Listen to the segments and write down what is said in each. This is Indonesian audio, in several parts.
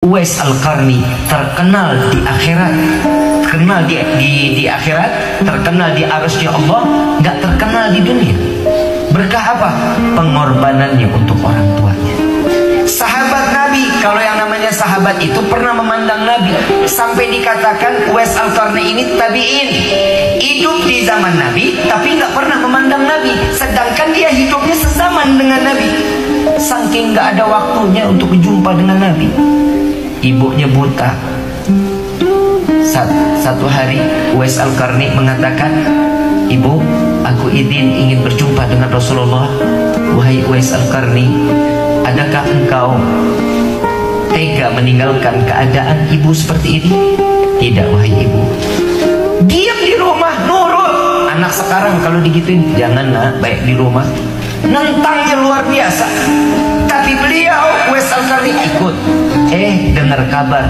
Uwais Al-Qarni terkenal di akhirat, terkenal di akhirat, terkenal di arasnya Allah, nggak terkenal di dunia. Berkah apa? Pengorbanannya untuk orang tuanya. Sahabat Nabi, kalau yang namanya sahabat itu pernah memandang Nabi, sampai dikatakan Uwais Al-Qarni ini tabi'in, hidup di zaman Nabi tapi nggak pernah memandang Nabi, sedangkan dia hidupnya sezaman dengan Nabi. Saking nggak ada waktunya untuk berjumpa dengan Nabi. Ibunya buta. Satu hari Uwais Al-Qarni mengatakan, "Ibu, aku ingin berjumpa dengan Rasulullah." Wahai Uwais Al-Qarni, adakah engkau tega meninggalkan keadaan ibu seperti ini? Tidak, wahai ibu. Diam di rumah, nurut. Anak sekarang kalau digituin, jangan nak, baik di rumah. Nentangnya luar biasa. Tapi beliau, Uwais Al-Qarni, ikut. Dengar kabar,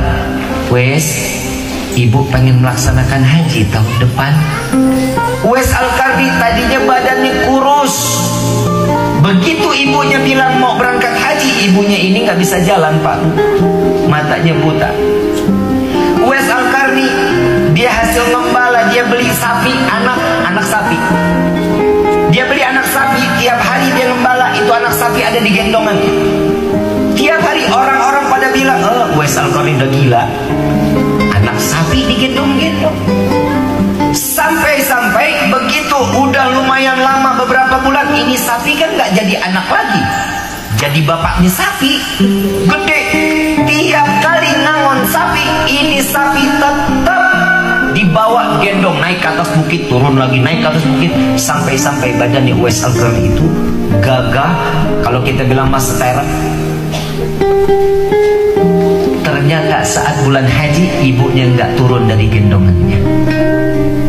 Uwais, ibu pengen melaksanakan haji tahun depan. Uwais Al-Qarni tadinya badannya kurus. Begitu ibunya bilang mau berangkat haji, ibunya ini nggak bisa jalan, Pak. Matanya buta. Uwais Al-Qarni, dia hasil ngembala, dia beli sapi, anak sapi. Dia beli anak sapi, tiap hari dia ngembala, itu anak sapi ada di gendongan. Tiap hari orang-orang pada bilang, Uwais Al-Qarni udah gila, anak sapi digendong-gendong. Sampai-sampai begitu udah lumayan lama, beberapa bulan, ini sapi kan nggak jadi anak lagi, jadi bapaknya sapi gede. Tiap kali nangon sapi, ini sapi tetap dibawa gendong, naik ke atas bukit, turun lagi, naik ke atas bukit, sampai-sampai badannya Uwais Al-Qarni itu gagah. Kalau kita bilang mas terek. Ternyata saat bulan haji, ibunya nggak turun dari gendongannya.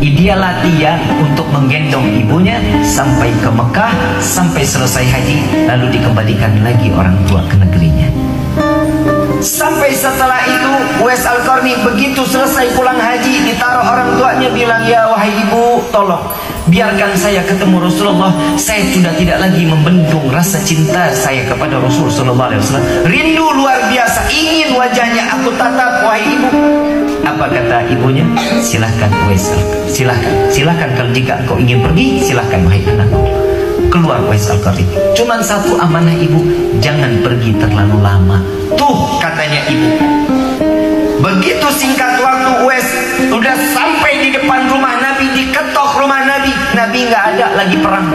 Dia latihan untuk menggendong ibunya sampai ke Mekah, sampai selesai haji, lalu dikembalikan lagi orang tua ke negerinya. Sampai setelah itu Uwais Al-Qarni begitu selesai pulang haji, ditaruh orang tuanya, bilang, "Ya wahai ibu, tolong biarkan saya ketemu Rasulullah. Saya sudah tidak lagi membendung rasa cinta saya kepada Rasul sallallahu alaihi wasallam. Rindu luar biasa, ingin wajahnya aku tatap, wahai ibu." Apa kata ibunya? "Silahkan Uwais, silahkan kalau jika engkau ingin pergi, silahkan wahai anakku." Keluar Uwais Al-Qarni. Cuman satu amanah ibu, jangan pergi terlalu lama. Tuh katanya ibu. Begitu singkat waktu Uwais udah sampai di depan rumah Nabi, diketok rumah Nabi. Nabi nggak ada lagi perang.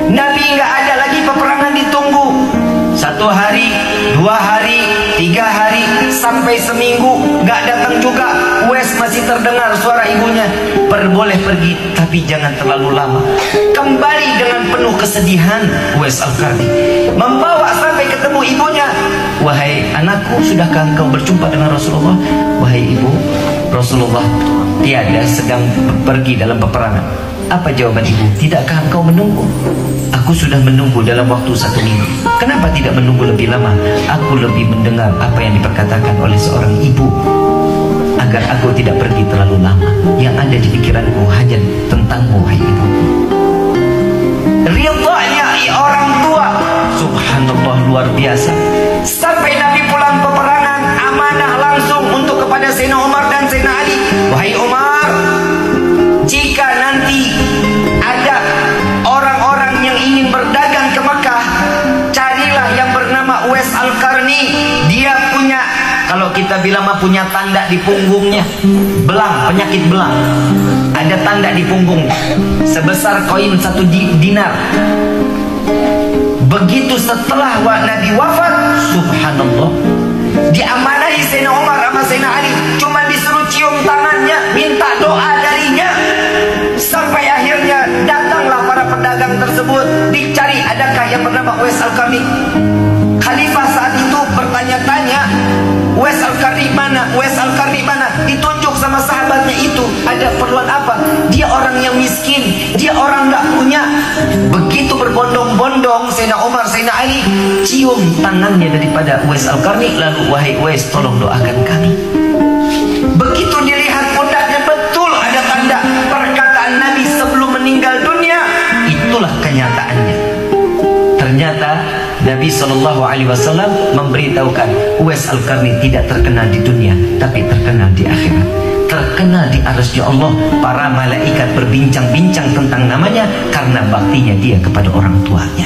Nabi nggak ada lagi peperangan ditunggu. 1 hari, 2 hari, 3 hari, sampai seminggu nggak datang juga. Uwais masih terdengar suara ibunya, "Boleh pergi, tapi jangan terlalu lama." Kembali dengan penuh kesedihan Uwais Al-Qarni, membawa sampai ketemu ibunya. "Wahai anakku, sudahkah engkau berjumpa dengan Rasulullah?" "Wahai ibu, Rasulullah tiada sedang pergi dalam peperangan." Apa jawaban ibu? "Tidakkah engkau menunggu?" "Aku sudah menunggu dalam waktu 1 minggu." "Kenapa tidak menunggu lebih lama?" "Aku lebih mendengar apa yang diperkatakan oleh seorang ibu, agar aku tidak pergi terlalu lama. Yang ada di pikiranku hanya tentangmu, wahai ibu." Ridhanya orang tua, subhanallah, luar biasa. Sampai Nabi pulang peperangan, amanah langsung untuk kepada Sayyidina Umar dan Sayyidina Ali. "Wahai Umar, jika nanti ada orang-orang yang ingin berdagang ke Mekah, carilah yang bernama Uwais Al-Qarni. Dia punya, kalau kita bilang mah, punya tanda di punggungnya, belang, penyakit belang. Ada tanda di punggung sebesar koin 1 dinar. Begitu setelah Nabi wafat, subhanallah, diamanahi Sayyidina Umar sama Sayyidina Ali, cuma disuruh cium tangannya, minta doa darinya. Sampai akhirnya datanglah para pedagang tersebut, dicari adakah yang bernama Uwais Al-Qarni. Khalifah saat itu bertanya-tanya, "Uwais Al-Qarni mana? Uwais Al-Qarni mana?" Ditunjuk sama sahabatnya itu. Ada perluan apa? Dia orang yang miskin, dia orang nggak punya. Begitu berbondong-bondong Sayyidina Umar, Sayyidina Ali cium tangannya daripada Uwais Al-Qarni, lalu, "Wahai Uwais, tolong doakan kami." Begitu dilihat pundaknya, betul ada tanda perkataan Nabi sebelum meninggal dunia. Itulah kenyataannya. Ternyata Nabi SAW memberitahukan, Uwais Al-Qarni tidak terkenal di dunia, tapi terkenal di akhirat, terkenal di arsy Allah. Para malaikat berbincang-bincang tentang namanya karena baktinya dia kepada orang tuanya.